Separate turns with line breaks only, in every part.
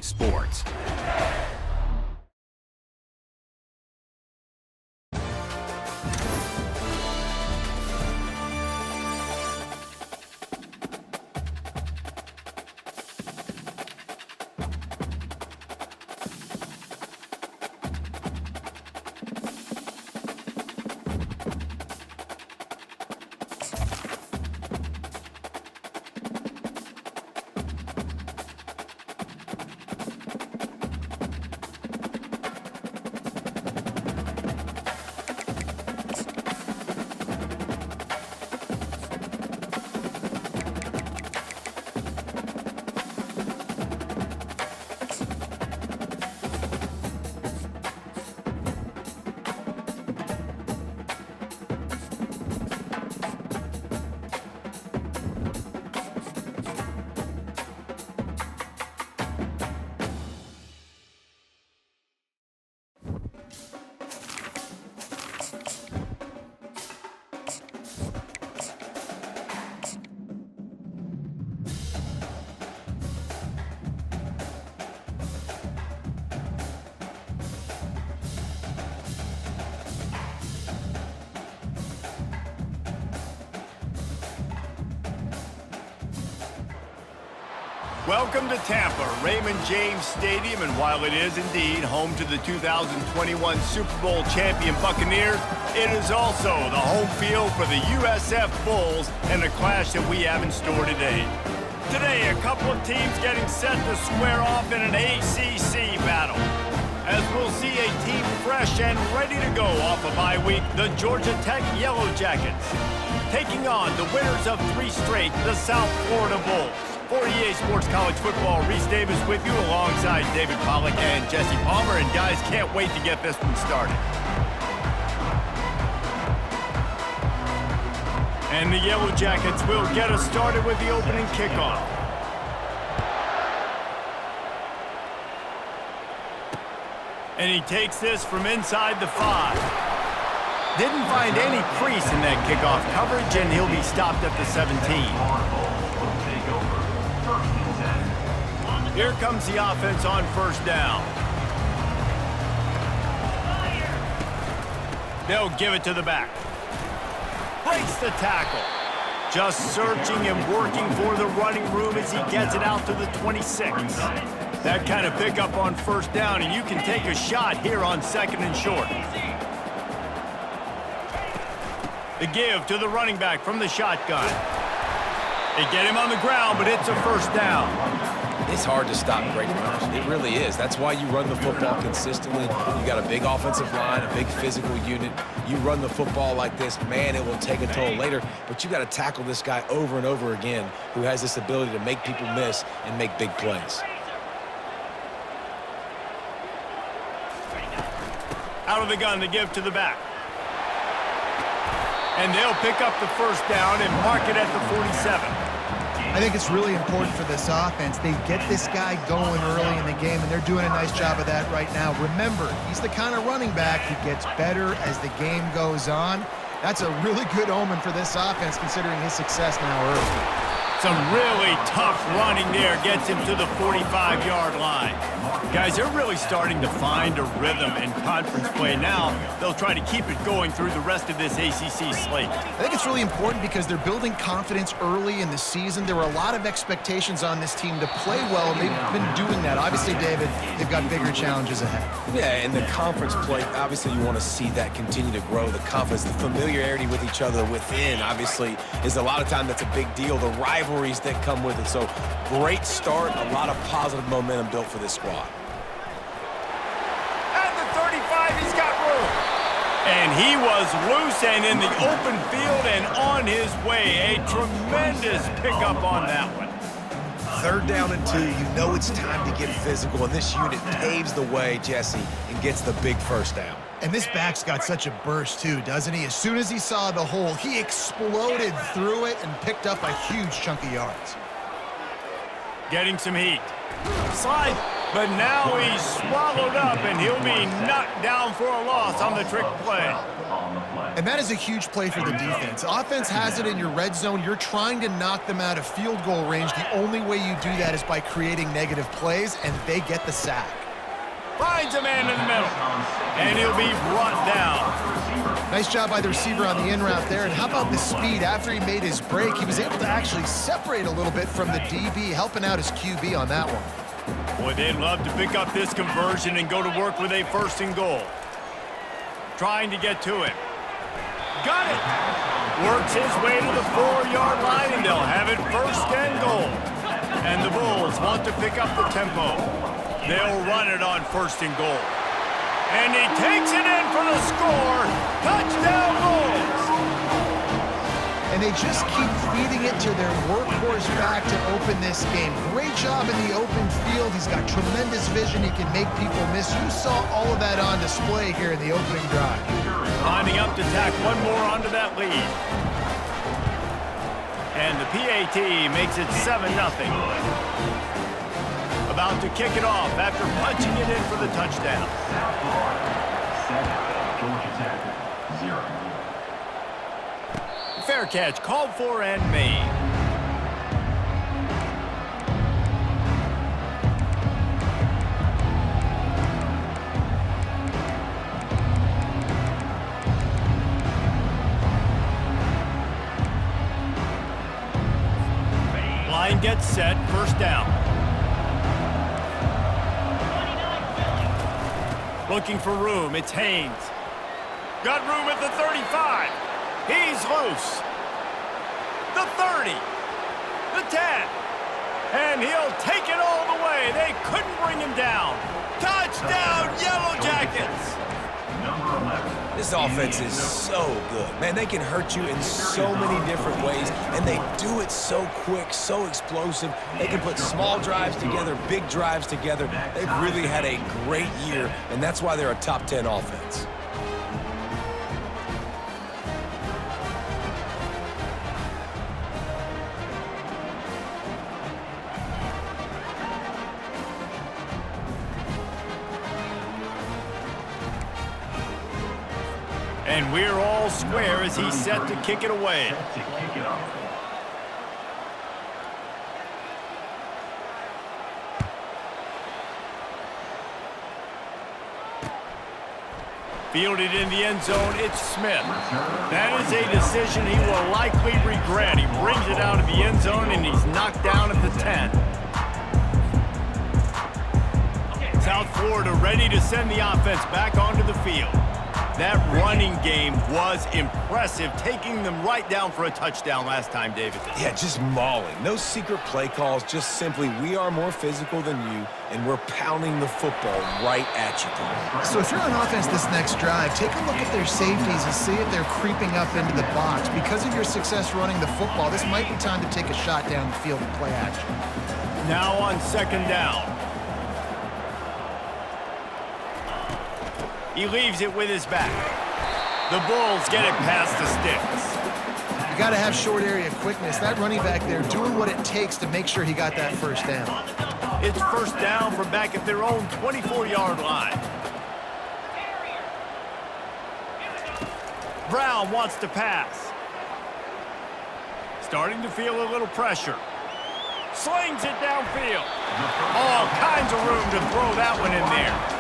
Talking Sports. Welcome to Tampa, Raymond James Stadium, and while it is indeed home to the 2021 Super Bowl champion Buccaneers, it is also the home field for the USF Bulls and the clash that we have in store today. Today, a couple of teams getting set to square off in an ACC battle. As we'll see a team fresh and ready to go off a bye week, the Georgia Tech Yellow Jackets, taking on the winners of 3 straight, the South Florida Bulls. For EA Sports College Football, Reese Davis with you alongside David Pollack and Jesse Palmer. And guys, can't wait to get this one started. And the Yellow Jackets will get us started with the opening kickoff. And he takes this from inside the 5. Didn't find any crease in that kickoff coverage, and he'll be stopped at the 17. Here comes the offense on first down. They'll give it to the back. Breaks the tackle. Just searching and working for the running room as he gets it out to the 26. That kind of pickup on first down, and you can take a shot here on 2nd and short. The give to the running back from the shotgun. They get him on the ground, but it's a first down.
It's hard to stop great runners. It really is. That's why you run the football consistently. You got a big offensive line, a big physical unit. You run the football like this, man, it will take a toll later. But you got to tackle this guy over and over again who has this ability to make people miss and make big plays.
Out of the gun to give to the back. And they'll pick up the first down and mark it at the 47.
I think it's really important for this offense. They get this guy going early in the game, and they're doing a nice job of that right now. Remember, he's the kind of running back who gets better as the game goes on. That's a really good omen for this offense, considering his success now early.
Some really tough running there gets him to the 45-yard line. Guys, they're really starting to find a rhythm in conference play now. They'll try to keep it going through the rest of this ACC slate.
I think it's really important because they're building confidence early in the season. There were a lot of expectations on this team to play well, and they've been doing that. Obviously, David, they've got bigger challenges ahead.
Yeah, and the conference play, obviously you want to see that continue to grow. The confidence, the familiarity with each other within, obviously, is a lot of time that's a big deal. The rivalries that come with it. So, great start, a lot of positive momentum built for this squad.
At the 35, he's got room. And he was loose and in the open field and on his way. A tremendous pickup on that one.
3rd down and 2. You know it's time to get physical, and this unit paves the way, Jesse, and gets the big first down.
And this back's got such a burst, too, doesn't he? As soon as he saw the hole, he exploded through it and picked up a huge chunk of yards.
Getting some heat. Slide. But now he's swallowed up, and he'll be knocked down for a loss on the trick play.
And that is a huge play for the defense. Offense has it in your red zone. You're trying to knock them out of field goal range. The only way you do that is by creating negative plays, and they get the sack.
Finds a man in the middle, and he'll be brought down.
Nice job by the receiver on the in route there. And how about the speed? After he made his break, he was able to actually separate a little bit from the DB, helping out his QB on that one.
Boy, they'd love to pick up this conversion and go to work with a 1st and goal. Trying to get to it. Got it. Works his way to the 4-yard line, and they'll have it 1st and goal. And the Bulls want to pick up the tempo. They'll run it on 1st and goal. And he takes it in for the score. Touchdown Bulls.
And they just keep feeding it to their workhorse back to open this game. Great job in the open field. He's got tremendous vision. He can make people miss. You saw all of that on display here in the opening drive.
Lining up to tack one more onto that lead. And the PAT makes it 7-0. About to kick it off after punching it in for the touchdown. Fair catch called for and made. Line gets set, 1st down. Looking for room, it's Haynes. Got room at the 35. He's loose. The 30. The 10. And he'll take it all the way. They couldn't bring him down. Touchdown, Yellow Jackets.
This offense is so good. Man, they can hurt you in so many different ways, and they do it so quick, so explosive. They can put small drives together, big drives together. They've really had a great year, and that's why they're a top 10 offense.
And we're all square as he's set to kick it away. Fielded in the end zone, it's Smith. That is a decision he will likely regret. He brings it out of the end zone, and he's knocked down at the 10. South Florida ready to send the offense back onto the field. That running game was impressive, taking them right down for a touchdown last time, David.
Yeah, just mauling. No secret play calls, just simply we are more physical than you, and we're pounding the football right at you.
So if you're on offense this next drive, take a look at their safeties and see if they're creeping up into the box. Because of your success running the football, this might be time to take a shot down the field and play action.
Now on 2nd down. He leaves it with his back. The Bulls get it past the sticks.
You got to have short area quickness. That running back there doing what it takes to make sure he got that 1st down.
It's 1st down from back at their own 24-yard line. Brown wants to pass. Starting to feel a little pressure. Slings it downfield. All kinds of room to throw that one in there.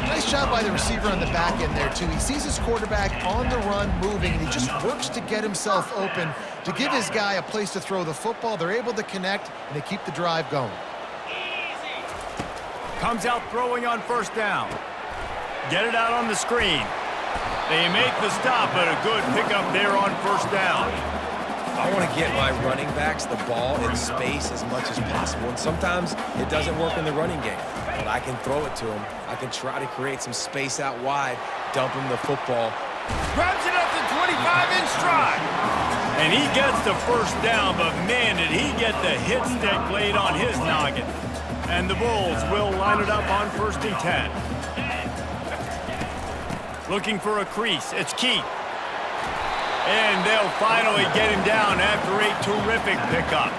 Nice job by the receiver on the back end there, too. He sees his quarterback on the run moving, and he just works to get himself open to give his guy a place to throw the football. They're able to connect, and they keep the drive going.
Comes out throwing on 1st down. Get it out on the screen. They make the stop, but a good pickup there on 1st down.
I want to get my running backs the ball in space as much as possible, and sometimes it doesn't work in the running game. But I can throw it to him. I can try to create some space out wide, dump him the football.
Grabs it up to 25 in stride. And he gets the 1st down, but man, did he get the hit stick laid on his noggin. And the Bulls will line it up on 1st and 10. Looking for a crease, it's Keith. And they'll finally get him down after a terrific pickup.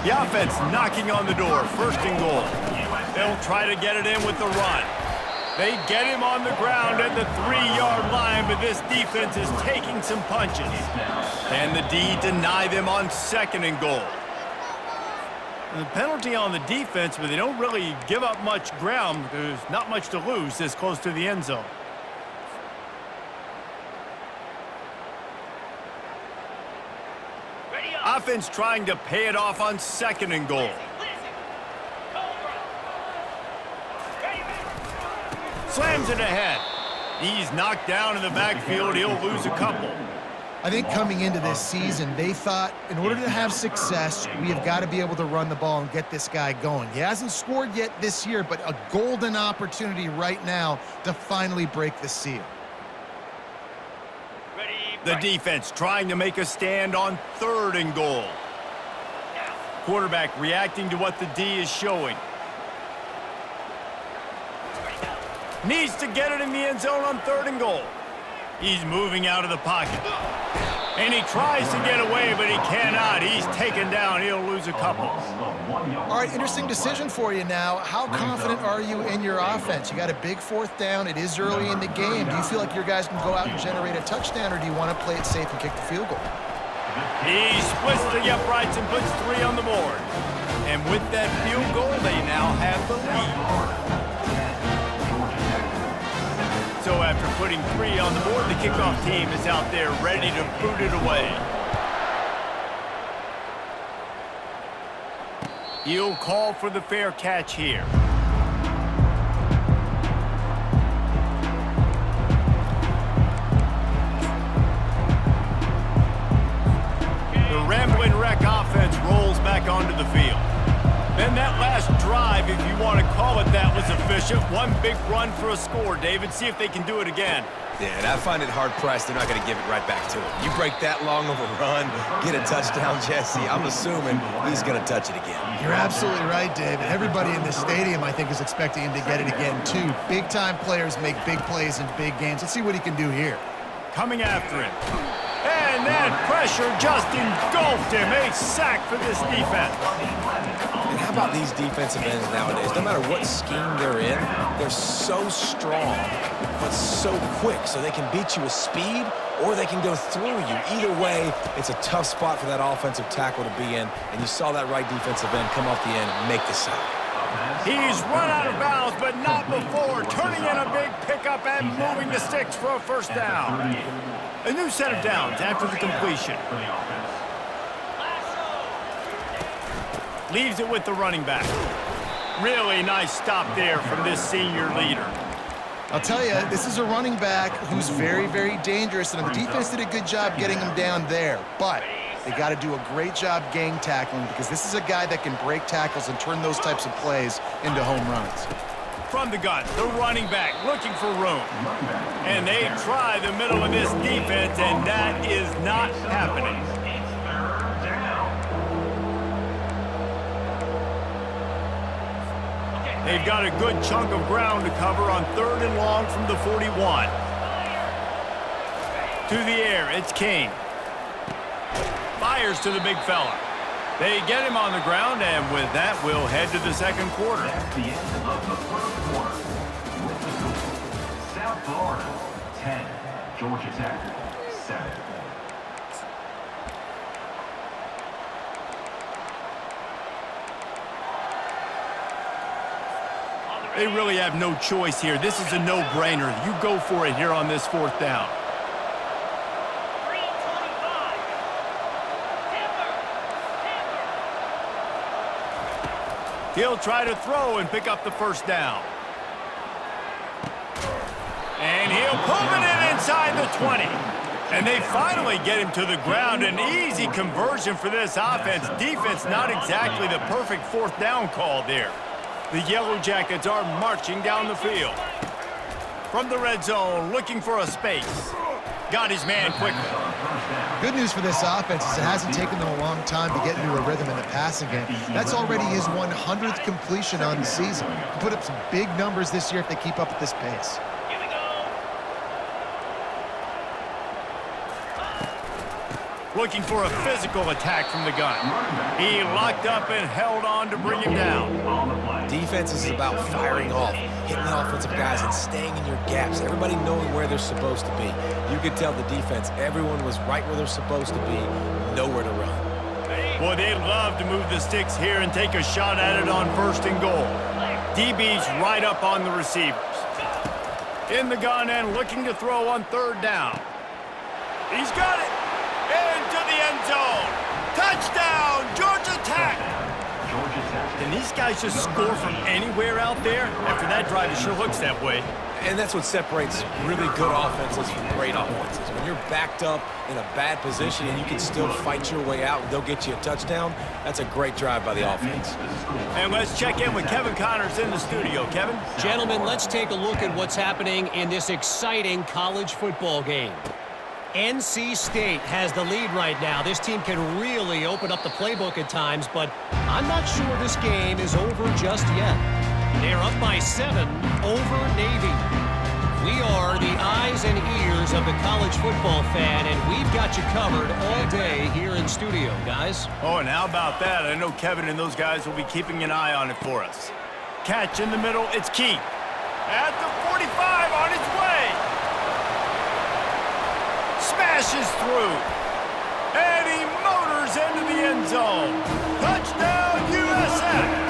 The offense knocking on the door, 1st and goal. They'll try to get it in with the run. They get him on the ground at the 3-yard line, but this defense is taking some punches. And the D deny them on 2nd and goal. The penalty on the defense, but they don't really give up much ground. There's not much to lose this close to the end zone. Offense trying to pay it off on 2nd and goal. Slams it ahead. He's knocked down in the backfield. He'll lose a couple.
I think coming into this season, they thought in order to have success, we have got to be able to run the ball and get this guy going. He hasn't scored yet this year, but a golden opportunity right now to finally break the seal.
The defense trying to make a stand on 3rd and goal. Quarterback reacting to what the D is showing. Needs to get it in the end zone on 3rd and goal. He's moving out of the pocket. And he tries to get away, but he cannot. He's taken down. He'll lose a couple.
All right, interesting decision for you now. How confident are you in your offense? You got a big 4th down. It is early in the game. Do you feel like your guys can go out and generate a touchdown, or do you want to play it safe and kick the field goal?
He splits the uprights and puts 3 on the board. And with that field goal, they now have the lead. So after putting 3 on the board, the kickoff team is out there ready to boot it away. He'll call for the fair catch here. The Ramblin' Wreck offense rolls back onto the field. Then that last drive, if you want to call it that, was efficient. One big run for a score, David. See if they can do it again.
Yeah, and I find it hard-pressed. They're not going to give it right back to him. You break that long of a run, get a touchdown, Jesse, I'm assuming he's going to touch it again.
You're absolutely right, David. Everybody in the stadium, I think, is expecting him to get it again, too. Big-time players make big plays in big games. Let's see what he can do here.
Coming after him. And that pressure just engulfed him. A sack for this defense.
And how about these defensive ends nowadays? No matter what scheme they're in, they're so strong, but so quick, so they can beat you with speed or they can go through you. Either way, it's a tough spot for that offensive tackle to be in, and you saw that right defensive end come off the end and make the sack.
He's run out of bounds, but not before. Turning in a big pickup and moving the sticks for a 1st down. A new set of downs after the completion. Leaves it with the running back. Really nice stop there from this senior leader.
I'll tell you, this is a running back who's very, very dangerous, and the defense did a good job getting him down there. But they got to do a great job gang tackling, because this is a guy that can break tackles and turn those types of plays into home runs.
From the gun, the running back looking for room. And they try the middle of this defense, and that is not happening. They've got a good chunk of ground to cover on 3rd and long from the 41. To the air, it's King. Fires to the big fella. They get him on the ground, and with that, we'll head to the 2nd quarter.
That's the end of the 3rd quarter. With the score, South Florida, 10. Georgia Tech, 7.
They really have no choice here. This is a no-brainer. You go for it here on this 4th down. He'll try to throw and pick up the 1st down. And he'll pull it in inside the 20. And they finally get him to the ground. An easy conversion for this offense. Defense not exactly the perfect 4th down call there. The Yellow Jackets are marching down the field. From the red zone, looking for a space. Got his man quickly.
Good news for this offense is it hasn't taken them a long time to get into a rhythm in the passing game. That's already his 100th completion on the season. He'll put up some big numbers this year if they keep up at this pace.
looking for a physical attack from the gun. He locked up and held on to bring him down.
Defense is about firing off, hitting the offensive guys and staying in your gaps, everybody knowing where they're supposed to be. You could tell the defense, everyone was right where they're supposed to be, nowhere to run.
Boy, they'd love to move the sticks here and take a shot at it on 1st and goal. DB's right up on the receivers. In the gun and looking to throw on 3rd down. He's got it. Into the end zone. Touchdown, Georgia Tech. And these guys just score from anywhere out there? After that drive, it sure looks that way.
And that's what separates really good offenses from great offenses. When you're backed up in a bad position and you can still fight your way out and they'll get you a touchdown, that's a great drive by the offense.
And let's check in with Kevin Connors in the studio. Kevin?
Gentlemen, let's take a look at what's happening in this exciting college football game. NC State has the lead right now. This team can really open up the playbook at times, but I'm not sure this game is over just yet. They're up by 7 over Navy. We are the eyes and ears of the college football fan, and we've got you covered all day here in studio, guys.
Oh, and how about that? I know Kevin and those guys will be keeping an eye on it for us. Catch in the middle, it's Keith. At the 45 on its way. Smashes through. And he motors into the end zone. Touchdown, USF.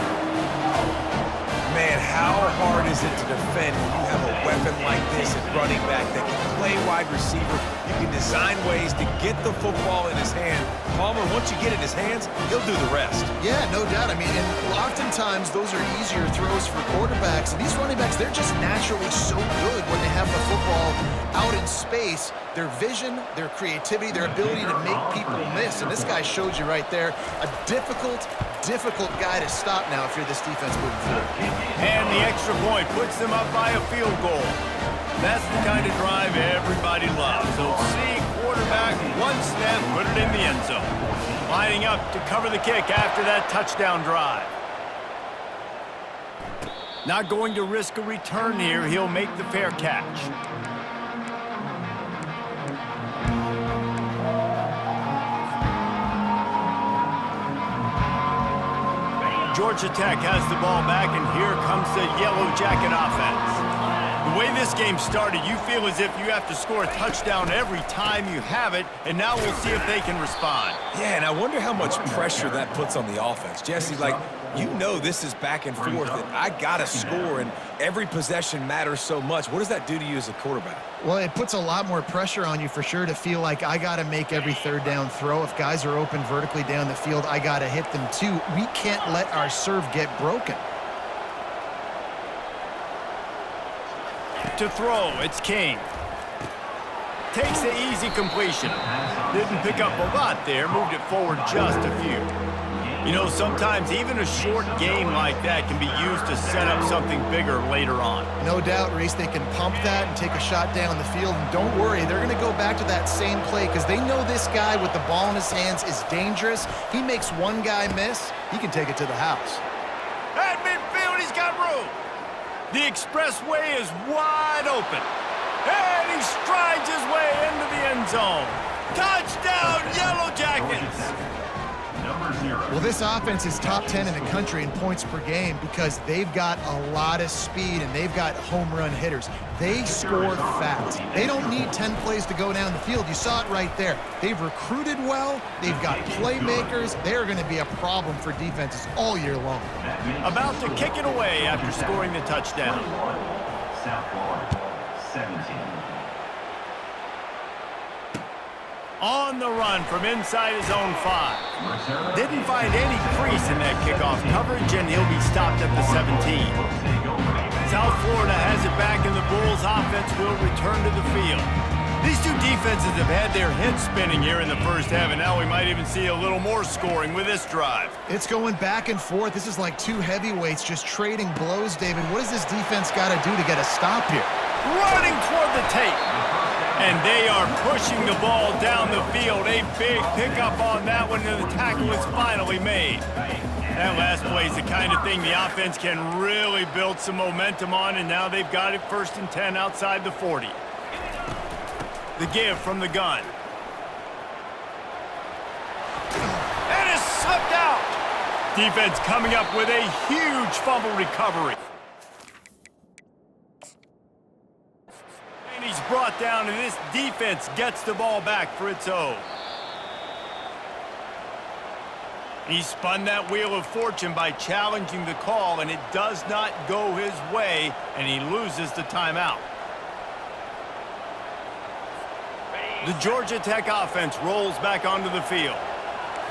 Man, how hard is it to defend when you have a weapon like this at running back that can play wide receiver? You can design ways to get the football in his hand. Palmer, once you get it in his hands, he'll do the rest.
Yeah, no doubt. I mean, and oftentimes those are easier throws for quarterbacks. And these running backs, they're just naturally so good when they have the football out in space. Their vision, their creativity, their ability to make people miss. And this guy showed you right there, a difficult guy to stop now if you're this defense moving forward.
And the extra point puts them up by a field goal. That's the kind of drive everybody loves. So see quarterback, one snap, put it in the end zone. Lining up to cover the kick after that touchdown drive. Not going to risk a return here. He'll make the fair catch. Georgia Tech has the ball back, and here comes the Yellow Jacket offense. The way this game started, you feel as if you have to score a touchdown every time you have it, and now we'll see if they can respond.
Yeah, and I wonder how much pressure that puts on the offense. Jesse, like, you know this is back and forth, and I got to score, and every possession matters so much. What does that do to you as a quarterback?
Well, it puts a lot more pressure on you for sure to feel like I got to make every 3rd down throw. If guys are open vertically down the field, I got to hit them too. We can't let our serve get broken.
To throw, it's King. Takes the easy completion. Didn't pick up a lot there, moved it forward just a few. You know, sometimes even a short game like that can be used to set up something bigger later on.
No doubt, Reese, they can pump that and take a shot down the field. And don't worry, they're going to go back to that same play because they know this guy with the ball in his hands is dangerous. He makes one guy miss, he can take it to the house.
At midfield, he's got room. The expressway is wide open. And he strides his way into the end zone. Touchdown, Yellow Jackets!
Well, this offense is top 10 in the country in points per game because they've got a lot of speed and they've got home run hitters. They score fast. They don't need 10 plays to go down the field. You saw it right there. They've recruited well. They've got playmakers. They're going to be a problem for defenses all year long.
About to kick it away after scoring the touchdown.
South Florida, 17.
On the run from inside his own 5. Didn't find any crease in that kickoff coverage, and he'll be stopped at the 17. South Florida has it back, and the Bulls offense will return to the field. These two defenses have had their heads spinning here in the first half, and now we might even see a little more scoring with this drive.
It's going back and forth. This is like two heavyweights just trading blows, David. What does this defense got to do to get a stop here?
Running toward the tape. And they are pushing the ball down the field. A big pickup on that one, and the tackle is finally made. That last play is the kind of thing the offense can really build some momentum on, and now they've got it 1st and 10 outside the 40. The give from the gun. Defense coming up with a huge fumble recovery. And he's brought down, and this defense gets the ball back for its own. He spun that wheel of fortune by challenging the call, and it does not go his way, and he loses the timeout. The Georgia Tech offense rolls back onto the field.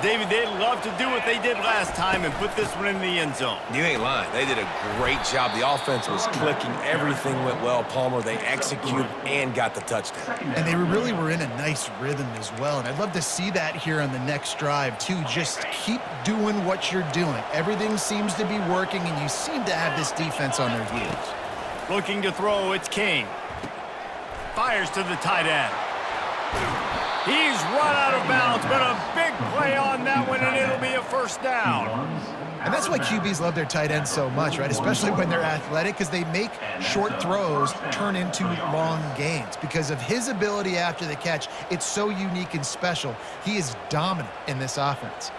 David, they'd love to do what they did last time and put this one in the end zone.
You ain't lying. They did a great job. The offense was clicking. Everything went well, Palmer. They executed and got the touchdown.
And they really were in a nice rhythm as well. And I'd love to see that here on the next drive, too. Just keep doing what you're doing. Everything seems to be working, and you seem to have this defense on their heels.
Looking to throw, it's King. Fires to the tight end. He's run out of bounds, but a big play on that one, and it'll be a first down.
And that's why QBs love their tight ends so much, right? Especially when they're athletic, because they make short throws turn into long gains. Because of his ability after the catch, it's so unique and special. He is dominant in this offense.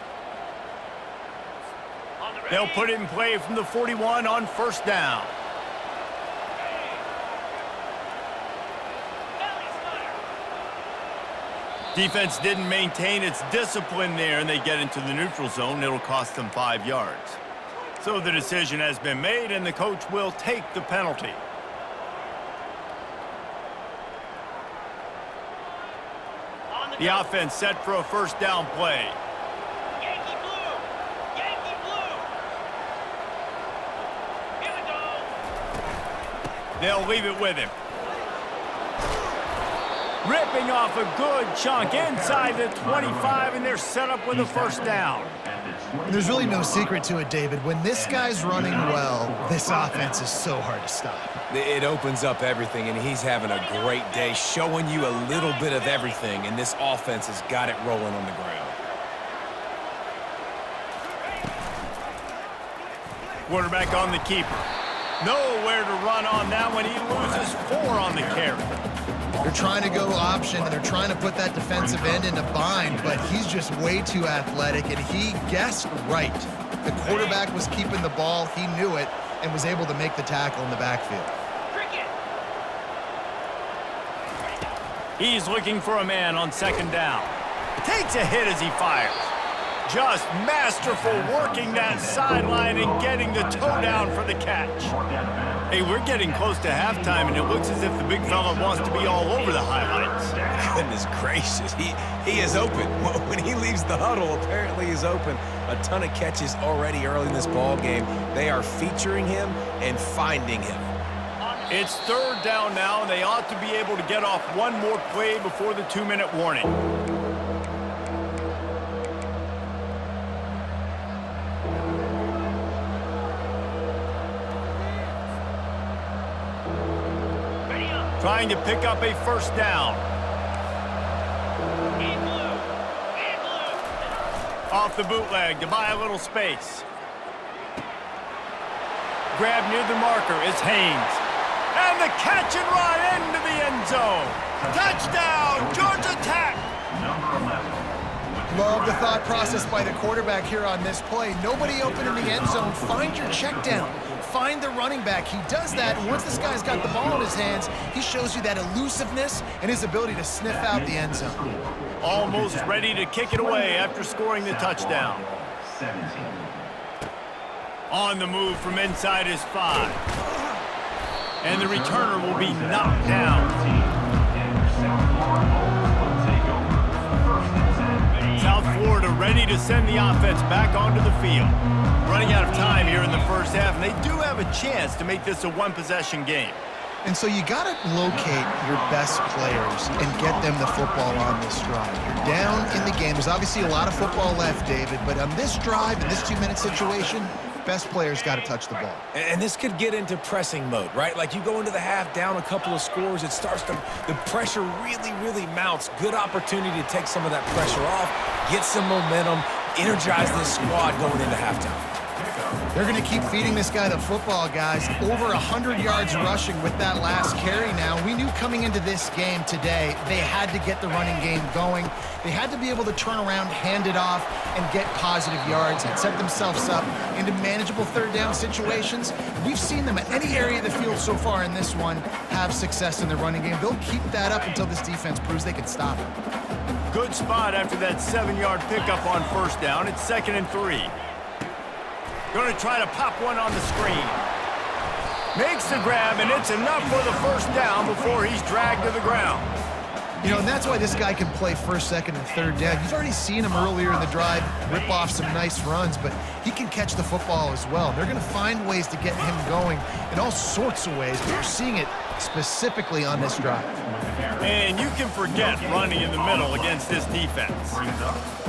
They'll put it in play from the 41 on first down. Defense didn't maintain its discipline there, and they get into the neutral zone. It'll cost them 5 yards. So the decision has been made, and the coach will take the penalty. The offense set for a first down play.
Yankee blue! Yankee blue! Here we go!
They'll leave it with him. Ripping off a good chunk inside the 25, and they're set up with a first down.
There's really no secret to it, David. When this guy's running well, this offense is so hard to stop.
It opens up everything, and he's having a great day, showing you a little bit of everything, and this offense has got it rolling on the ground.
Quarterback on the keeper. Nowhere to run on that one. He loses 4 on the carry.
They're trying to go option, and they're trying to put that defensive end in a bind, but he's just way too athletic, and he guessed right. The quarterback was keeping the ball. He knew it and was able to make the tackle in the backfield.
He's looking for a man on second down. Takes a hit as he fires. Just masterful working that sideline and getting the toe down for the catch. Hey, we're getting close to halftime, and it looks as if the big fella wants to be all over the highlights.
Goodness gracious, he is open. When he leaves the huddle, apparently he's open. A ton of catches already early in this ball game. They are featuring him and finding him.
It's third down now, and they ought to be able to get off one more play before the 2-minute warning. Trying to pick up a first down. Off the bootleg to buy a little space. Grab near the marker is Haynes. And the catch and run into the end zone. Touchdown, Georgia Tech!
Love the thought process by the quarterback here on this play. Nobody open in the end zone. Find your check down. Find the running back. He does that, and once this guy's got the ball in his hands, he shows you that elusiveness and his ability to sniff out the end zone.
Almost ready to kick it away after scoring the touchdown. On the move from inside his 5. And the returner will be knocked down. South Florida ready to send the offense back onto the field. Running out of time here in the first half, and they do have a chance to make this a one-possession game.
And so you got to locate your best players and get them the football on this drive. You're down in the game. There's obviously a lot of football left, David, but on this drive, in this 2-minute situation, best players got to touch the ball.
And this could get into pressing mode, right? Like you go into the half down a couple of scores, it starts to, the pressure really mounts. Good opportunity to take some of that pressure off, get some momentum, energize this squad going into halftime.
They're going to keep feeding this guy the football, guys. Over 100 yards rushing with that last carry now. We knew coming into this game today, they had to get the running game going. They had to be able to turn around, hand it off, and get positive yards and set themselves up into manageable third down situations. We've seen them at any area of the field so far in this one have success in the running game. They'll keep that up until this defense proves they can stop it.
Good spot after that 7-yard pickup on first down. It's 2nd and 3. Going to try to pop one on the screen. Makes the grab, and it's enough for the first down before he's dragged to the ground.
You know, and that's why this guy can play first, second, and third down. You've already seen him earlier in the drive rip off some nice runs, but he can catch the football as well. They're going to find ways to get him going in all sorts of ways, but you're seeing it specifically on this drive.
And you can forget running in the middle against this defense.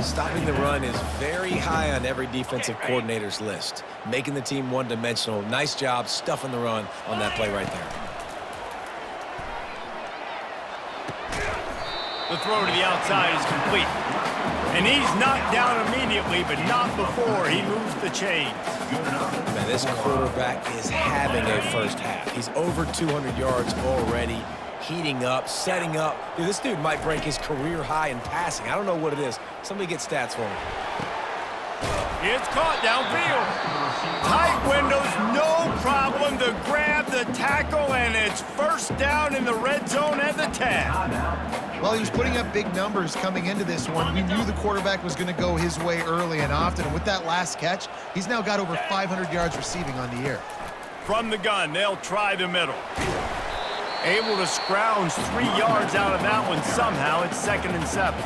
Stopping the run is very high on every defensive coordinator's list. Making the team one-dimensional. Nice job stuffing the run on that play right there.
The throw to the outside is complete. And he's knocked down immediately, but not before he moves the chains.
Man, this quarterback is having a first half. He's over 200 yards already, heating up, setting up. Dude, this dude might break his career high in passing. I don't know what it is. Somebody get stats for me.
It's caught downfield. Tight windows, no problem to grab the tackle, and it's first down in the red zone at the 10.
Well, he was putting up big numbers coming into this one. We knew the quarterback was going to go his way early and often, and with that last catch, he's now got over 500 yards receiving on the year.
From the gun, they'll try the middle. Able to scrounge 3 yards out of that one somehow. It's 2nd and 7.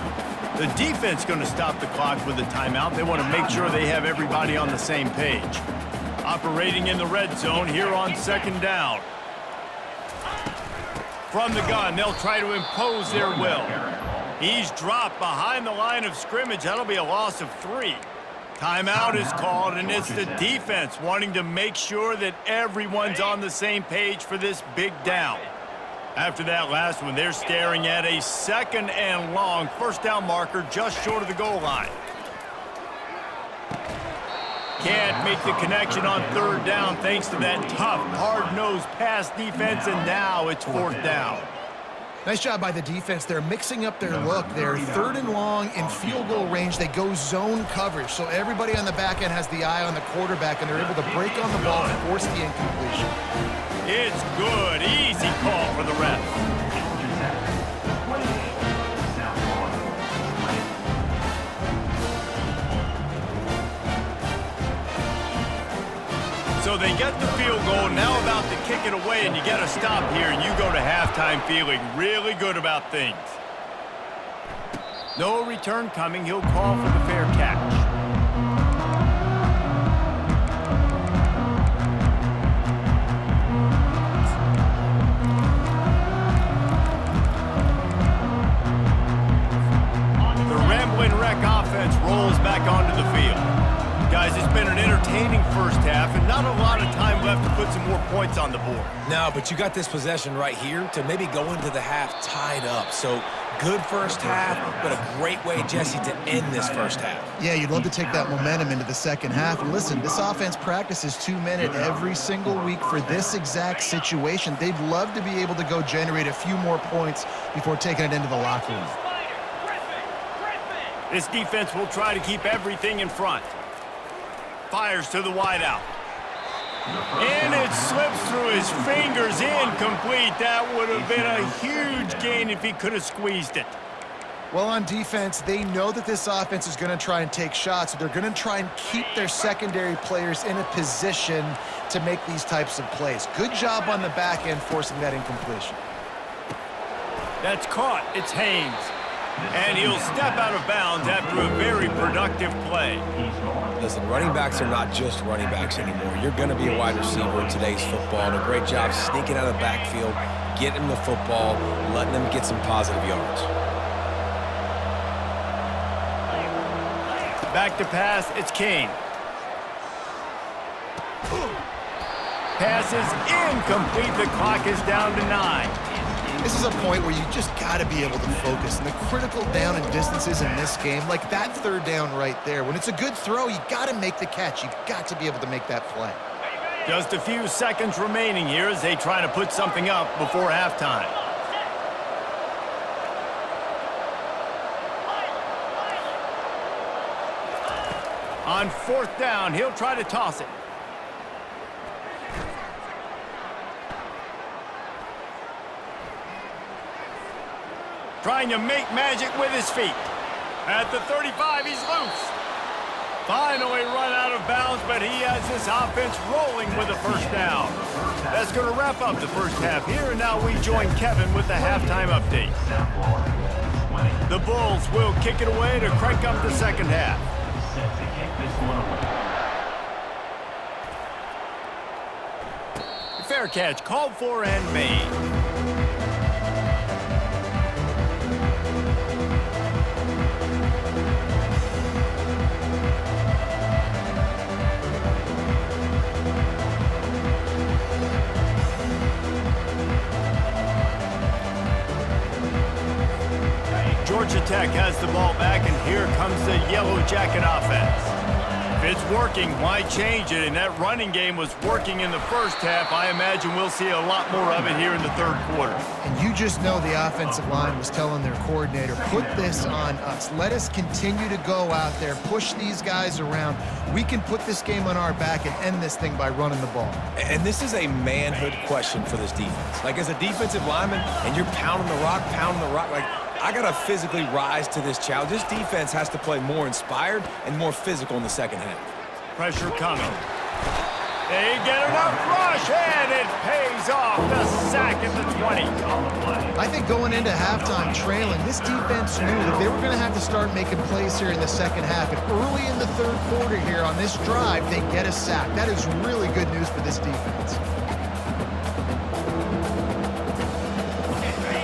The defense going to stop the clock with a timeout. They want to make sure they have everybody on the same page. Operating in the red zone here on 2nd down. From the gun, they'll try to impose their will. He's dropped behind the line of scrimmage. That'll be a loss of 3. Timeout is called, and it's the defense wanting to make sure that everyone's on the same page for this big down. After that last one, they're staring at a 2nd and long first down marker just short of the goal line. Can't make the connection on 3rd down thanks to that tough, hard-nosed pass defense, and now it's 4th down.
Nice job by the defense. They're mixing up their look. They're 3rd and long in field goal range. They go zone coverage, so everybody on the back end has the eye on the quarterback, and they're able to break on the ball and force the incompletion.
It's good. Easy call for the ref. So they get the field goal, now about to kick it away, and you get a stop here, and you go to halftime feeling really good about things. No return coming. He'll call for the fair catch. Offense rolls back onto the field. Guys, it's been an entertaining first half and not a lot of time left to put some more points on the board.
No, but you got this possession right here to maybe go into the half tied up. So good first half, but a great way, Jesse, to end this first half.
Yeah, you'd love to take that momentum into the second half. And listen, this offense practices 2-minute every single week for this exact situation. They'd love to be able to go generate a few more points before taking it into the locker room.
This defense will try to keep everything in front. Fires to the wideout. And it slips through his fingers, incomplete. That would have been a huge gain if he could have squeezed it.
Well, on defense, they know that this offense is going to try and take shots. So they're going to try and keep their secondary players in a position to make these types of plays. Good job on the back end forcing that incompletion.
That's caught. It's Haynes. And he'll step out of bounds after a very productive play.
Listen, running backs are not just running backs anymore. You're going to be a wide receiver in today's football. And a great job sneaking out of the backfield, getting them the football, letting them get some positive yards.
Back to pass, it's King. Pass is incomplete. The clock is down to 9.
This is a point where you just got to be able to focus. And the critical down and distances in this game, like that third down right there, when it's a good throw, you got to make the catch. You got to be able to make that play.
Just a few seconds remaining here as they try to put something up before halftime. On fourth down, he'll try to toss it. Trying to make magic with his feet. At the 35, he's loose. Finally run out of bounds, but he has this offense rolling with a first down. That's going to wrap up the first half here, and now we join Kevin with the halftime update. The Bulls will kick it away to crank up the second half.
Set to kick this one away.
Fair catch called for and made. Georgia Tech has the ball back, and here comes the Yellow Jacket offense. If it's working, why change it? And that running game was working in the first half. I imagine we'll see a lot more of it here in the third quarter.
And you just know the offensive line was telling their coordinator, put this on us. Let us continue to go out there, push these guys around. We can put this game on our back and end this thing by running the ball.
And this is a manhood question for this defense. Like, as a defensive lineman, and you're pounding the rock, like, I got to physically rise to this challenge. This defense has to play more inspired and more physical in the second half.
Pressure coming. They get enough rush, and it pays off. The sack at the 20.
I think going into halftime trailing, this defense knew that they were going to have to start making plays here in the second half. And early in the third quarter here on this drive, they get a sack. That is really good news for this defense.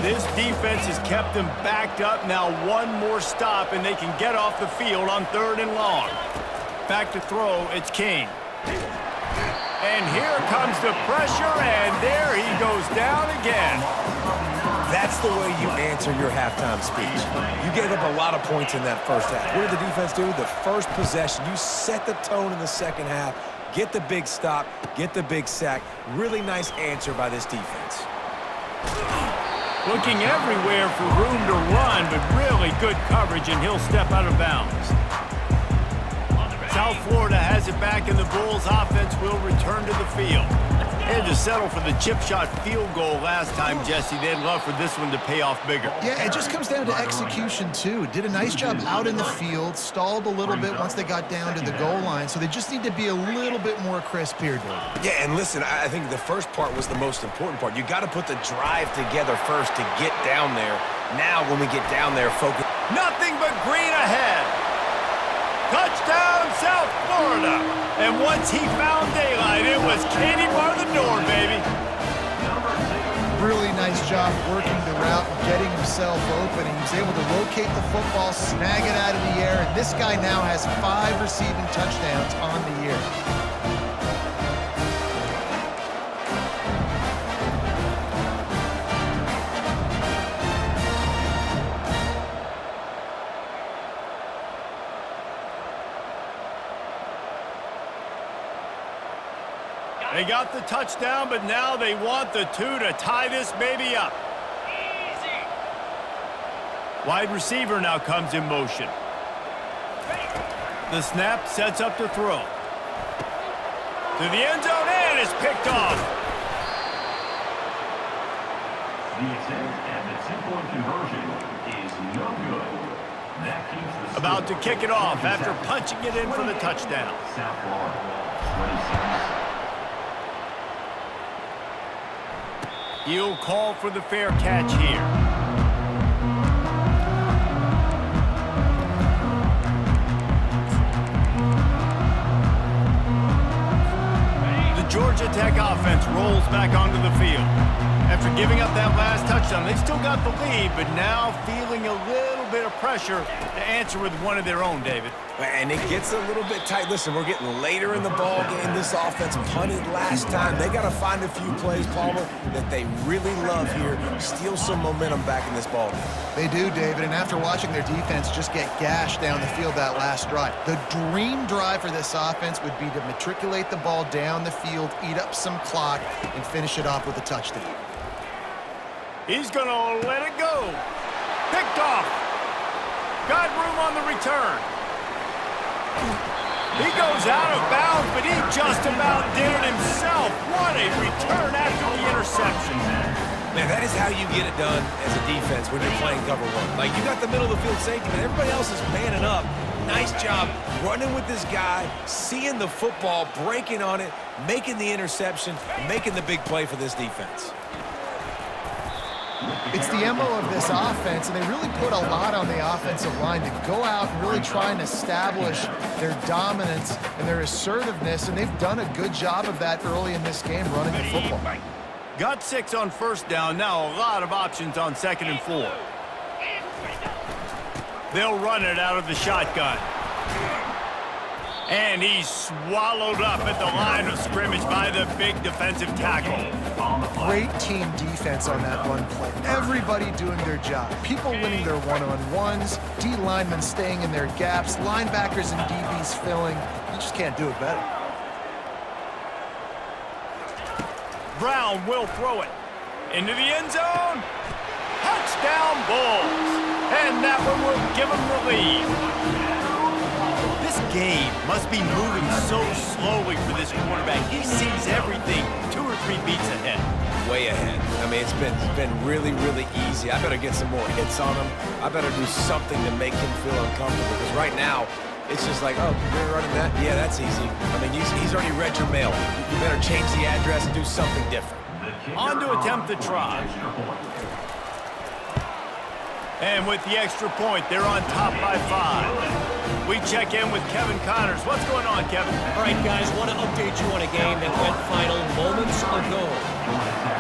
This defense has kept them backed up. Now one more stop, and they can get off the field on third and long. Back to throw, it's King. And here comes the pressure, and there he goes down again.
That's the way you answer your halftime speech. You gave up a lot of points in that first half. What did the defense do? The first possession, you set the tone in the second half, get the big stop, get the big sack. Really nice answer by this defense.
Looking everywhere for room to run, but really good coverage, and he'll step out of bounds. South Florida has it back, and the Bulls offense will return to the field. They had to settle for the chip shot field goal last time, Jesse. They'd love for this one to pay off bigger.
Yeah, it just comes down to execution, too. Did a nice job out in the field, stalled a little bit once they got down to the goal line, so they just need to be a little bit more crisp here, David.
Yeah, and listen, I think the first part was the most important part. You got to put the drive together first to get down there. Now, when we get down there, focus.
Nothing but green ahead. Touchdown, South Florida. And once he found daylight, it was candy bar the door, baby.
Really nice job working the route and getting himself open. He was able to locate the football, snag it out of the air, and this guy now has 5 receiving touchdowns on the year.
They got the touchdown, but now they want the 2 to tie this baby up.
Easy.
Wide receiver now comes in motion. The snap sets up the throw. To the end zone, and it's picked off.
The attempt at the two-point conversion is no good. That keeps the
About to kick it off after punching it in for the touchdown.
South Florida, 26.
He'll call for the fair catch here. The Georgia Tech offense rolls back onto the field. After giving up that last touchdown, they've still got the lead, but now feeling a little bit of pressure to answer with one of their own, David.
And it gets a little bit tight. Listen, we're getting later in the ball game. This offense punted last time. They got to find a few plays, Palmer, that they really love here. Steal some momentum back in this ball game.
They do, David, and after watching their defense just get gashed down the field that last drive, the dream drive for this offense would be to matriculate the ball down the field, eat up some clock, and finish it off with a touchdown.
He's going to let it go. Picked off. Got room on the return. He goes out of bounds, but he just about did it himself. What a return after the interception.
Man, that is how you get it done as a defense when you're playing cover one. Like, you got the middle of the field safety, but everybody else is manning up. Nice job running with this guy, seeing the football, breaking on it, making the interception, making the big play for this defense.
It's the MO of this offense, and they really put a lot on the offensive line to go out and really try and establish their dominance and their assertiveness, and they've done a good job of that early in this game running the football.
Got 6 on first down. Now a lot of options on 2nd and 4. They'll run it out of the shotgun. And he's swallowed up at the line of scrimmage by the big defensive tackle.
Great team defense on that run play. Everybody doing their job. People winning their one-on-ones, D linemen staying in their gaps, linebackers and DBs filling. You just can't do it better.
Brown will throw it into the end zone. Touchdown Bulls. And that one will give them the lead. This game must be moving so slowly for this quarterback. He sees everything 2 or 3 beats ahead.
Way ahead. I mean, it's been really, really easy. I better get some more hits on him. I better do something to make him feel uncomfortable, because right now, it's just like, oh, you're running that? Yeah, that's easy. I mean, he's already read your mail. You better change the address and do something different.
On to attempt the try. And with the extra point, they're on top by 5. We check in with Kevin Connors. What's going on, Kevin?
All right, guys, want to update you on a game that went final moments ago.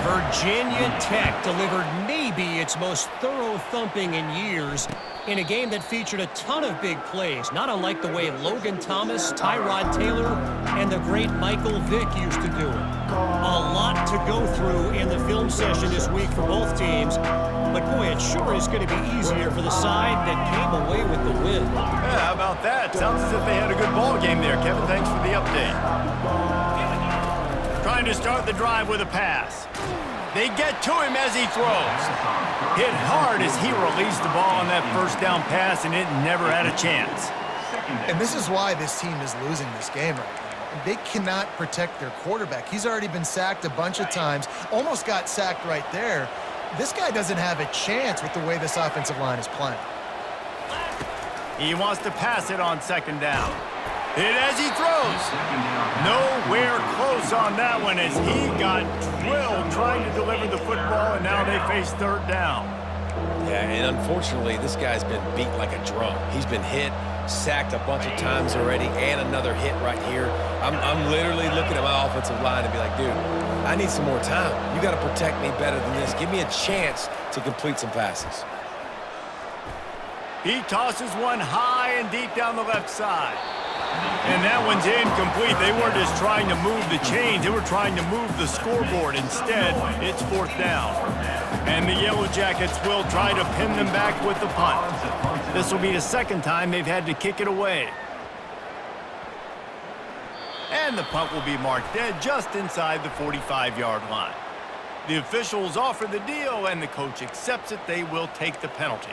Virginia Tech delivered maybe its most thorough thumping in years in a game that featured a ton of big plays, not unlike the way Logan Thomas, Tyrod Taylor, and the great Michael Vick used to do it. A lot to go through in the film session this week for both teams, but boy, it sure is going to be easier for the side that came away with the win.
Yeah, how about that? Sounds as if they had a good ball game there, Kevin. Thanks for the update. Trying to start the drive with a pass. They get to him as he throws. Hit hard as he released the ball on that first down pass, and it never had a chance.
And this is why this team is losing this game right now. They cannot protect their quarterback. He's already been sacked a bunch of times, almost got sacked right there. This guy doesn't have a chance with the way this offensive line is playing.
He wants to pass it on 2nd down. Hit as he throws. Nowhere close on that one as he got drilled trying to deliver the football, and now they face 3rd down.
Yeah, and unfortunately, this guy's been beat like a drum. He's been hit, sacked a bunch of times already, and another hit right here. I'm literally looking at my offensive line and be like, dude, I need some more time. You got to protect me better than this. Give me a chance to complete some passes.
He tosses one high and deep down the left side. And that one's incomplete. They weren't just trying to move the chains. They were trying to move the scoreboard. Instead, it's 4th down. And the Yellow Jackets will try to pin them back with the punt. This will be the 2nd time they've had to kick it away. And the punt will be marked dead just inside the 45-yard line. The officials offer the deal, and the coach accepts it. They will take the penalty.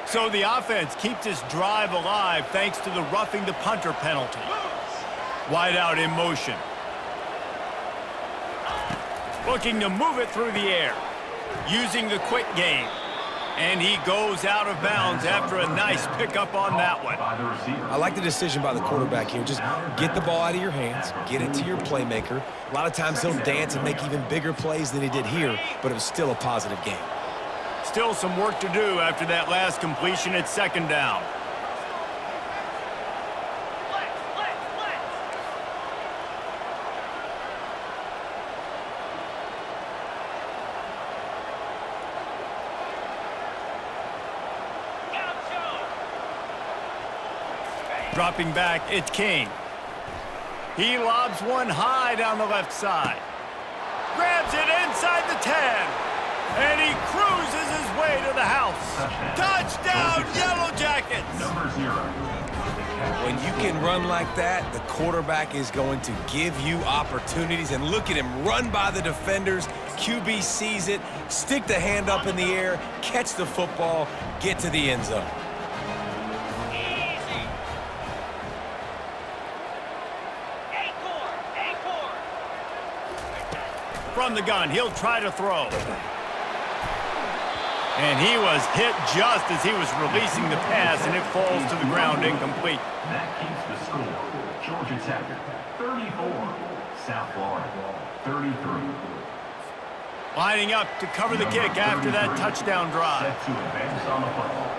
So the offense keeps this drive alive thanks to the roughing the punter penalty. Wide out in motion. Looking to move it through the air. Using the quick game. And he goes out of bounds after a nice pickup on that one.
I like the decision by the quarterback here. Just get the ball out of your hands, get it to your playmaker. A lot of times he'll dance and make even bigger plays than he did here, but it was still a positive game.
Still some work to do after that last completion at 2nd down. Dropping back, it's King. He lobs one high down the left side. Grabs it inside the 10. And he cruises his way to the house. Touchdown, Yellow Jackets!
Number 0.
When you can run like that, the quarterback is going to give you opportunities. And look at him run by the defenders. QB sees it, stick the hand up in the air, catch the football, get to the end zone.
Easy. Acorn.
From the gun, he'll try to throw. And he was hit just as he was releasing the pass, and it falls to the ground incomplete.
That keeps the score. Georgia Tech 34, South Florida 33.
Lining up to cover the kick after that touchdown drive.
Set to advance on the football.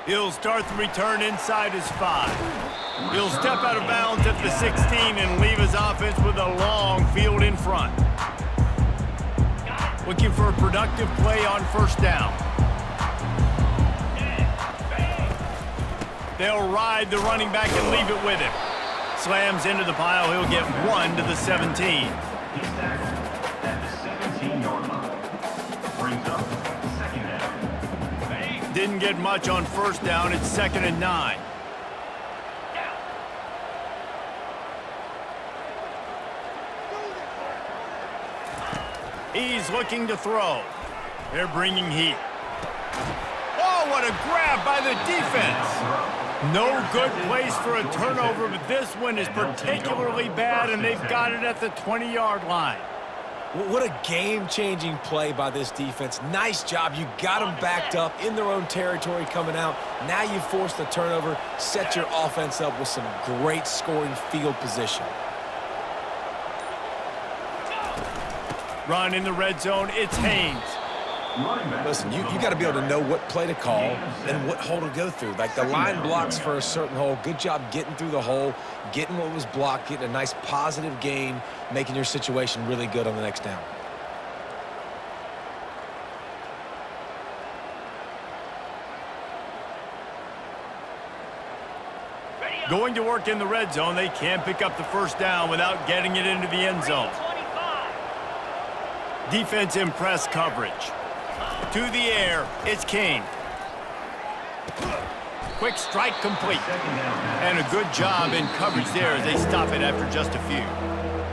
He'll start the return inside his 5. He'll step out of bounds at the 16 and leave his offense with a long field in front. Looking for a productive play on first down. They'll ride the running back and leave it with him. Slams into the pile. He'll get 1 to the 17.
He's tackled at the 17-yard line. Brings up second down.
Didn't get much on first down. It's 2nd and 9. He's looking to throw. They're bringing heat. Oh, what a grab by the defense. No good place for a turnover, but this one is particularly bad, and they've got it at the 20-yard line.
What a game-changing play by this defense. Nice job. You got them backed up in their own territory coming out. Now you force the turnover, set your offense up with some great scoring field position.
Run in the red zone, it's Haynes.
Listen, you got to be able to know what play to call and what hole to go through. Like the line blocks for a certain hole. Good job getting through the hole, getting what was blocked, getting a nice positive gain, making your situation really good on the next down.
Going to work in the red zone, they can't pick up the first down without getting it into the end zone. Defense in press coverage. To the air, it's King. Quick strike complete. And a good job in coverage there as they stop it after just a few.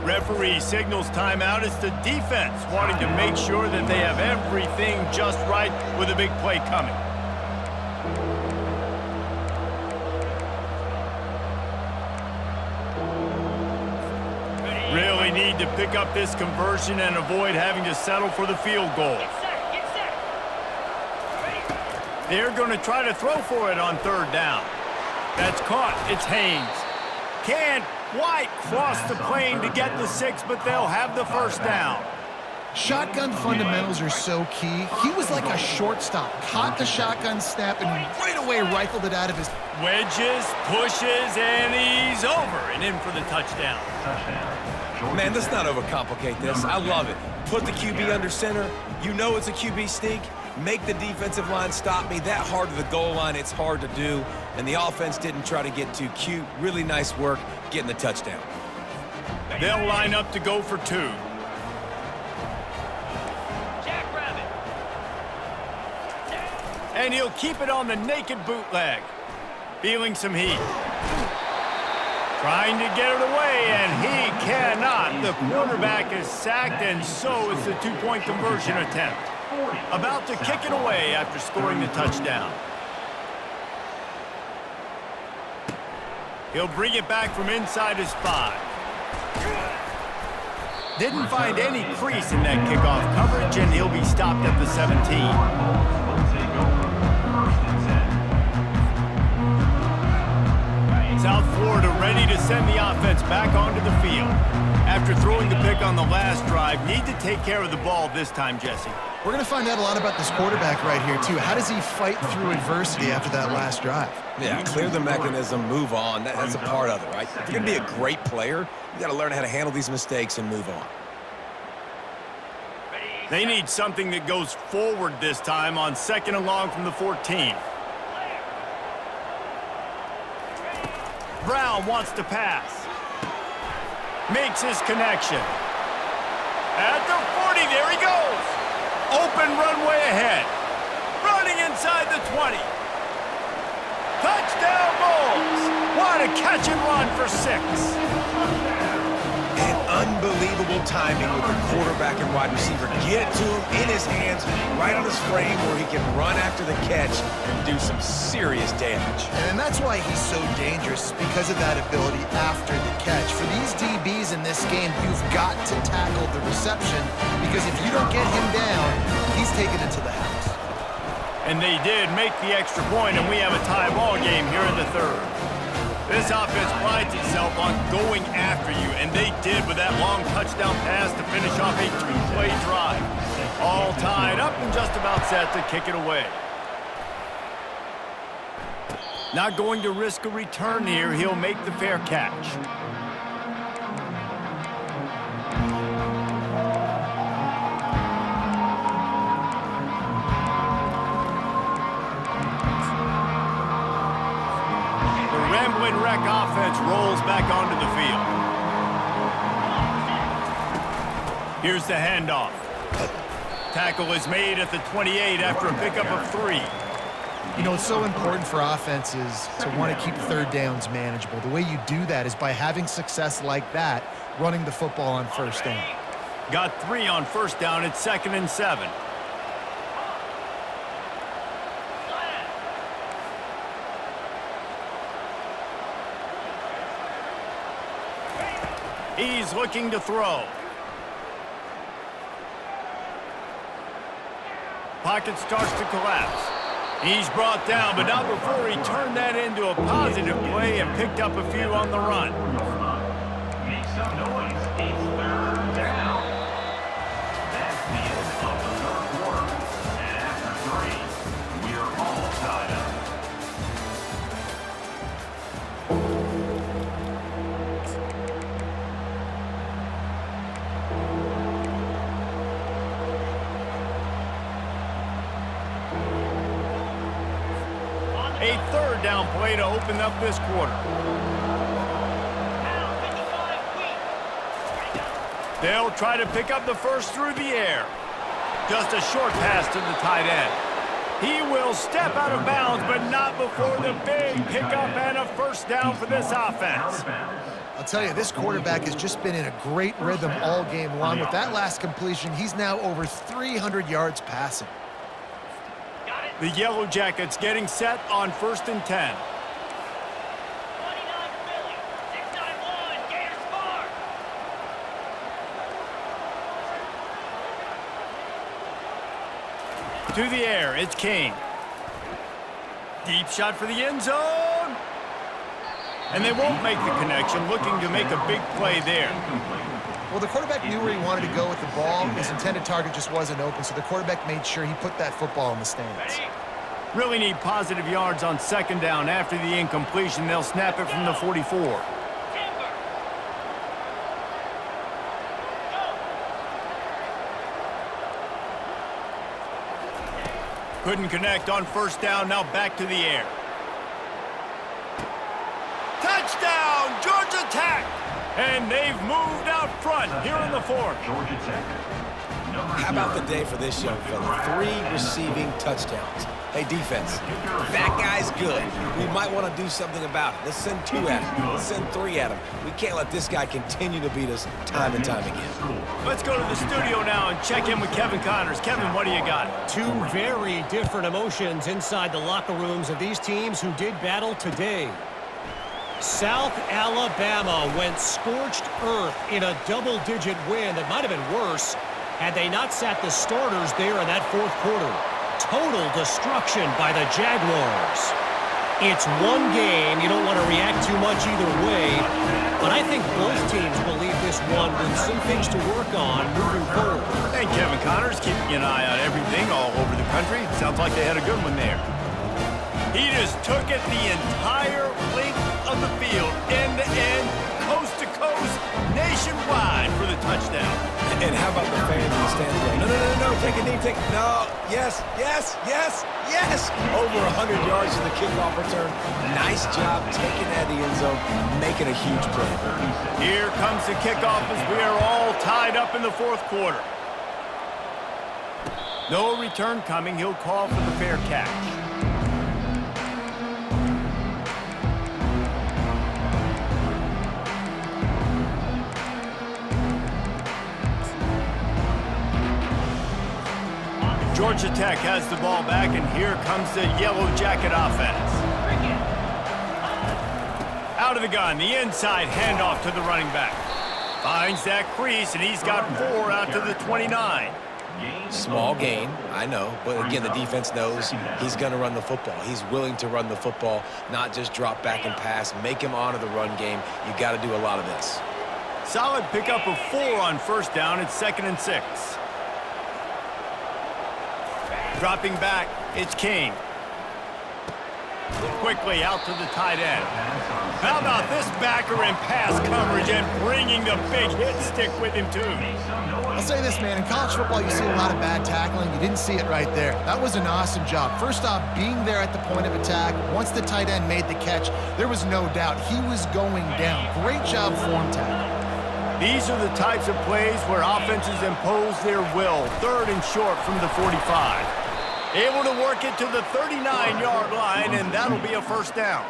Referee signals timeout. It's the defense wanting to make sure that they have everything just right with a big play coming. Really need to pick up this conversion and avoid having to settle for the field goal. They're going to try to throw for it on 3rd down. That's caught. It's Haynes. Can't quite cross the plane to get the 6, but they'll have the first down.
Shotgun fundamentals are so key. He was like a shortstop. Caught the shotgun snap and right away rifled it out of his...
Wedges, pushes, and he's over and in for the touchdown.
Man, let's not overcomplicate this. I love it. Put the QB under center. You know it's a QB sneak. Make the defensive line stop me. That hard to the goal line, it's hard to do. And the offense didn't try to get too cute. Really nice work getting the touchdown.
They'll line up to go for 2. And he'll keep it on the naked bootleg. Feeling some heat. Trying to get it away, and he cannot. The quarterback is sacked, and so is the 2-point conversion attempt. About to kick it away after scoring the touchdown. He'll bring it back from inside his 5. Didn't find any crease in that kickoff coverage, and he'll be stopped at the 17. South Florida ready to send the offense back onto the field. After throwing the pick on the last drive, need to take care of the ball this time, Jesse.
We're going to find out a lot about this quarterback right here, too. How does he fight through adversity after that last drive?
Yeah, clear the mechanism, move on. That's a part of it, right? If you're going to be a great player, you got to learn how to handle these mistakes and move on.
They need something that goes forward this time on 2nd and long from the 14. Brown wants to pass. Makes his connection. At the 40, there he goes. Open runway ahead. Running inside the 20. Touchdown Bulls. What a catch and run for 6.
And unbelievable timing with the quarterback and wide receiver. Get it to him in his hands, right on his frame where he can run after the catch and do some serious damage.
And that's why he's so dangerous, because of that ability after the catch. For these DBs in this game, you've got to tackle the reception, because if you don't get him down, he's taking it to the house.
And they did make the extra point, and we have a tie ball game here in the 3rd. This offense prides itself on going after you, and they did with that long touchdown pass to finish off a 2-play drive. All tied up and just about set to kick it away. Not going to risk a return here. He'll make the fair catch. Wreck offense rolls back onto the field. Here's the handoff. Tackle is made at the 28 after a pickup of 3.
You know, it's so important for offenses to want to keep 3rd downs manageable. The way you do that is by having success like that, running the football on 1st down.
Got 3 on 1st down. It's 2nd and 7. He's looking to throw. Pocket starts to collapse. He's brought down, but not before he turned that into a positive play and picked up a few on the run.
Make some noise. It's 3rd down. That's the end of the 3rd quarter. And after 3, we are all tied up.
A 3rd down play to open up this quarter. They'll try to pick up the first through the air. Just a short pass to the tight end. He will step out of bounds, but not before the big pickup and a 1st down for this offense.
I'll tell you, this quarterback has just been in a great rhythm all game long. With that last completion, he's now over 300 yards passing.
The Yellow Jackets getting set on 1st and 10.
29 Philly. 691. Gators score.
To the air, it's King. Deep shot for the end zone. And they won't make the connection, looking to make a big play there.
Well, the quarterback knew where he wanted to go with the ball. His intended target just wasn't open, so the quarterback made sure he put that football in the stands.
Really need positive yards on 2nd down. After the incompletion, they'll snap it from the 44. Couldn't connect on 1st down. Now back to the air. Touchdown, Georgia Tech! And they've moved out front here in the 4th.
Georgia Tech.
How about the day for this young fella? 3 receiving touchdowns. Hey, defense, that guy's good. We might want to do something about it. Let's send 2 at him. Let's send 3 at him. We can't let this guy continue to beat us time and time again.
Let's go to the studio now and check in with Kevin Connors. Kevin, what do you got?
2 very different emotions inside the locker rooms of these teams who did battle today. South Alabama went scorched earth in a double-digit win that might have been worse had they not sat the starters there in that 4th quarter. Total destruction by the Jaguars. It's one game. You don't want to react too much either way, but I think both teams believe this one with some things to work on moving forward.
Hey, Kevin Connors, keeping an eye on everything all over the country. Sounds like they had a good one there. He just took it the entire length of the field, end to end, coast to coast, nationwide for the touchdown.
And how about the fans in the stands going, no, no, no, no, take a knee, no, yes, yes, yes, yes. Over 100 yards to the kickoff return. Nice job taking that to the end zone, making a huge play.
Here comes the kickoff as we are all tied up in the fourth quarter. No return coming. He'll call for the fair catch. Georgia Tech has the ball back, and here comes the Yellow Jacket offense. Out of the gun, the inside handoff to the running back. Finds that crease, and he's got 4 out to the 29.
Small gain, I know, but again, the defense knows he's going to run the football. He's willing to run the football, not just drop back and pass, make him honor the run game. You got to do a lot of this.
Solid pickup of 4 on first down. It's 2nd and 6. Dropping back, it's King. Quickly out to the tight end. How about this backer in pass coverage and bringing the big hit stick with him, too?
I'll say this, man. In college football, you see a lot of bad tackling. You didn't see it right there. That was an awesome job. First off, being there at the point of attack. Once the tight end made the catch, there was no doubt he was going down. Great job form tackle.
These are the types of plays where offenses impose their will. 3rd and short from the 45. Able to work it to the 39-yard line, and that'll be a first down.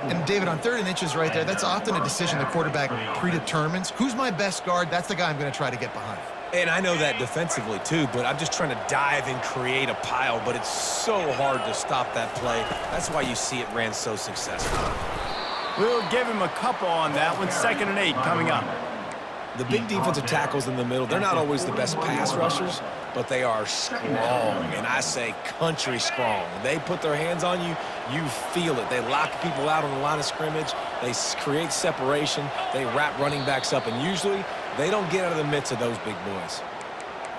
And, David, on 3rd and inches right there, that's often a decision the quarterback predetermines. Who's my best guard? That's the guy I'm going to try to get behind.
And I know that defensively, too, but I'm just trying to dive and create a pile, but it's so hard to stop that play. That's why you see it ran so successful.
We'll give him a couple on that one. 2nd and 8 coming up.
The big defensive tackles in the middle, they're not always the best pass rushers, but they are strong, and I say country strong. They put their hands on you, you feel it. They lock people out on the line of scrimmage. They create separation. They wrap running backs up, and usually they don't get out of the midst of those big boys.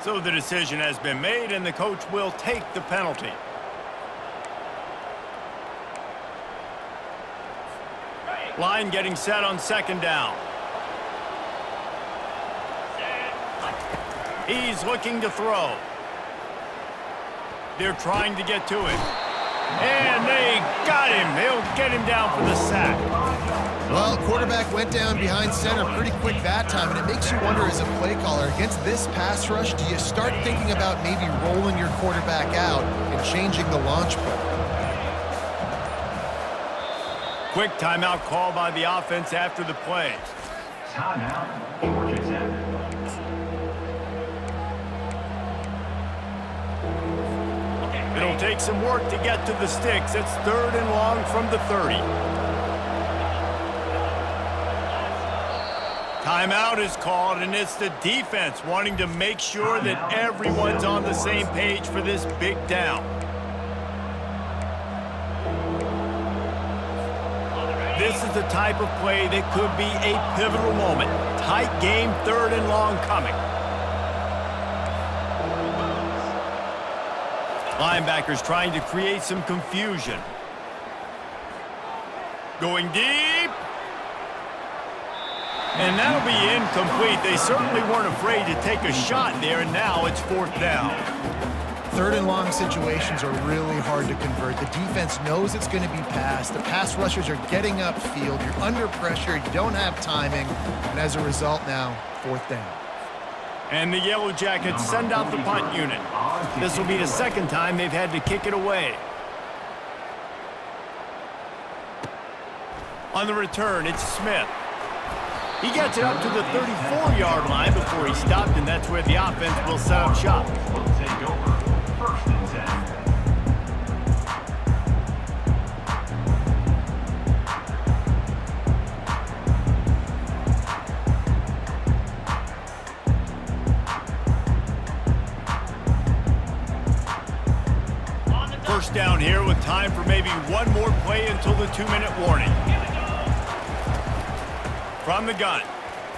So the decision has been made, and the coach will take the penalty. Line getting set on 2nd down. He's looking to throw. They're trying to get to him. And they got him. They'll get him down for the sack.
Well, quarterback went down behind center pretty quick that time, and it makes you wonder as a play caller, against this pass rush, do you start thinking about maybe rolling your quarterback out and changing the launch play?
Quick timeout call by the offense after the play.
Timeout, Georgia Tech.
It'll take some work to get to the sticks. It's 3rd and long from the 30. Timeout is called, and it's the defense wanting to make sure that everyone's on the same page for this big down. This is the type of play that could be a pivotal moment. Tight game, 3rd and long coming. Linebackers trying to create some confusion. Going deep. And that'll be incomplete. They certainly weren't afraid to take a shot there, and now it's 4th down.
3rd and long situations are really hard to convert. The defense knows it's going to be passed. The pass rushers are getting upfield. You're under pressure. You don't have timing. And as a result now, 4th down.
And the Yellow Jackets send out the punt unit. This will be the 2nd time they've had to kick it away. On the return, it's Smith. He gets it up to the 34-yard line before he stopped, and that's where the offense will set up shop.
Will take over 1st and 10.
First down here with time for maybe one more play until the 2-minute warning. From the gun,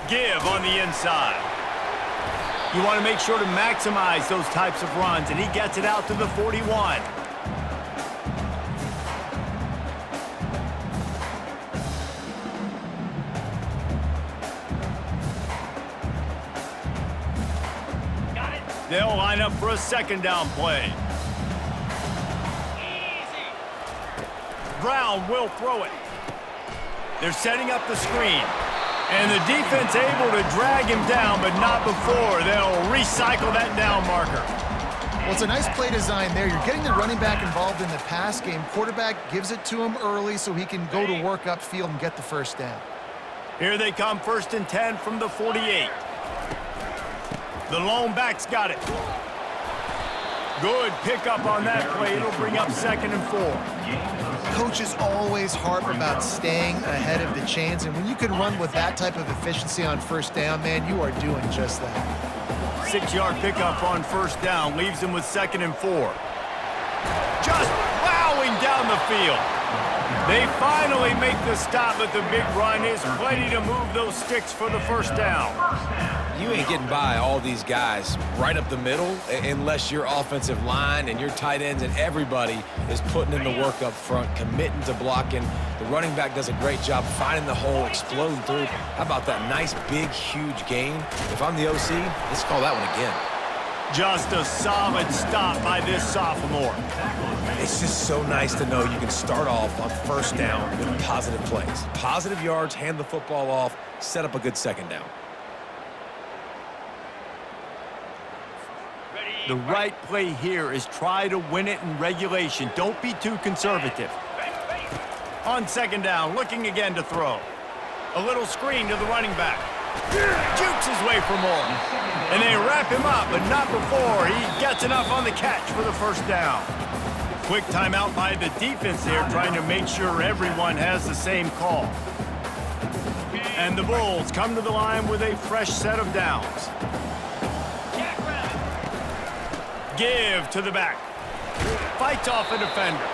give on the inside. You want to make sure to maximize those types of runs, and he gets it out to the 41. They'll line up for a second down play. Brown will throw it. They're setting up the screen. And the defense able to drag him down, but not before. They'll recycle that down marker.
Well, it's a nice play design there. You're getting the running back involved in the pass game. Quarterback gives it to him early so he can go to work upfield and get the first down.
Here they come, 1st and 10 from the 48. The lone back's got it. Good pickup on that play. It'll bring up 2nd and 4.
Coaches always harp about staying ahead of the chains, and when you can run with that type of efficiency on first down, man, you are doing just that.
6-yard pickup on 1st down leaves him with 2nd and 4. Just plowing down the field. They finally make the stop, but the big run is plenty to move those sticks for the 1st down.
You ain't getting by all these guys right up the middle unless your offensive line and your tight ends and everybody is putting in the work up front, committing to blocking. The running back does a great job finding the hole, exploding through. How about that nice, big, huge gain? If I'm the OC, let's call that one again.
Just a solid stop by this sophomore.
It's just so nice to know you can start off on 1st down with positive plays. Positive yards, hand the football off, set up a good 2nd down.
The right play here is try to win it in regulation. Don't be too conservative. On 2nd down, looking again to throw. A little screen to the running back. Jukes his way for more. And they wrap him up, but not before he gets enough on the catch for the 1st down. Quick timeout by the defense there, trying to make sure everyone has the same call. And the Bulls come to the line with a fresh set of downs. Give to the back. Fights off a defender.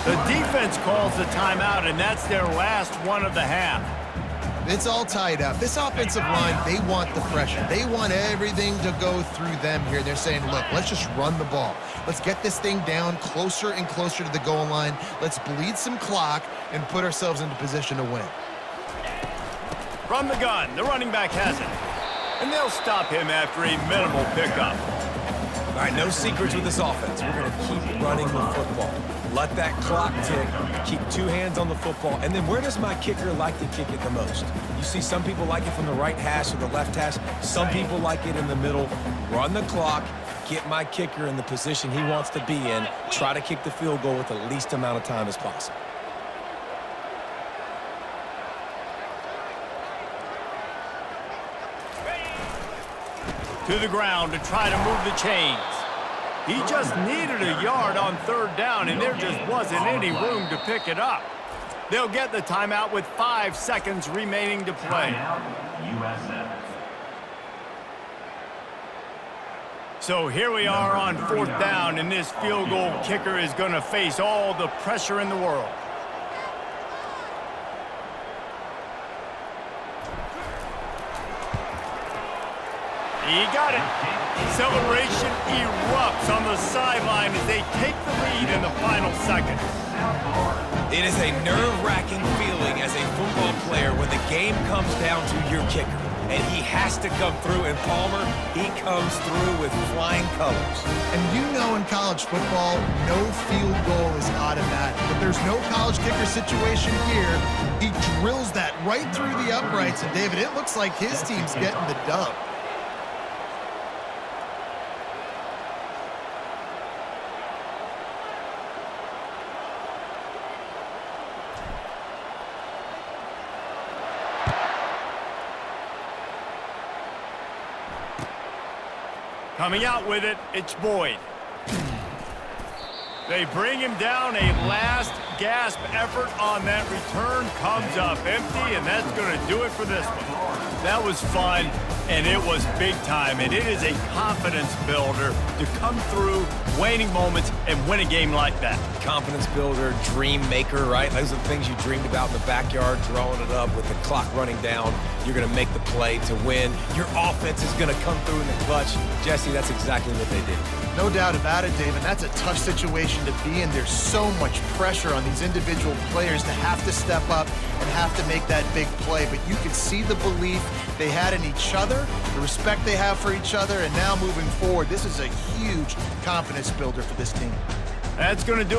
The defense calls the timeout, and that's their last one of the half.
It's all tied up. This offensive line, they want the pressure. They want everything to go through them here. They're saying, look, let's just run the ball. Let's get this thing down closer and closer to the goal line. Let's bleed some clock and put ourselves into position to win.
From the gun, the running back has it. And they'll stop him after a minimal pickup.
All right, no secrets with this offense. We're going to keep running the football. Let that clock tick. Keep 2 hands on the football. And then where does my kicker like to kick it the most? You see some people like it from the right hash or the left hash. Some people like it in the middle. Run the clock. Get my kicker in the position he wants to be in. Try to kick the field goal with the least amount of time as possible.
To the ground to try to move the chains. He just needed a yard on 3rd down, and there just wasn't any room to pick it up. They'll get the timeout with 5 seconds remaining to play.
USF.
So here we are on 4th down, and this field goal kicker is going to face all the pressure in the world. He got it. Celebration erupts on the sideline as they take the lead in the final seconds.
It is a nerve-wracking feeling as a football player when the game comes down to your kicker. And he has to come through, and Palmer, he comes through with flying colors.
And you know in college football, no field goal is automatic. But there's no college kicker situation here. He drills that right through the uprights, and David, it looks like his team's getting the dub.
Coming out with it, it's Boyd. They bring him down. A last gasp effort on that return comes up empty, and that's going to do it for this one. That was fun, and it was big time, and it is a confidence builder to come through waning moments and win a game like that.
Confidence builder, dream maker, right? Those are the things you dreamed about in the backyard, drawing it up with the clock running down. You're going to make the play to win. Your offense is going to come through in the clutch. Jesse, that's exactly what they did.
No doubt about it, David. That's a tough situation to be in. There's so much pressure on these individual players to have to step up and have to make that big play. But you could see the belief they had in each other, the respect they have for each other, and now moving forward, this is a huge confidence builder for this team.
That's going to do it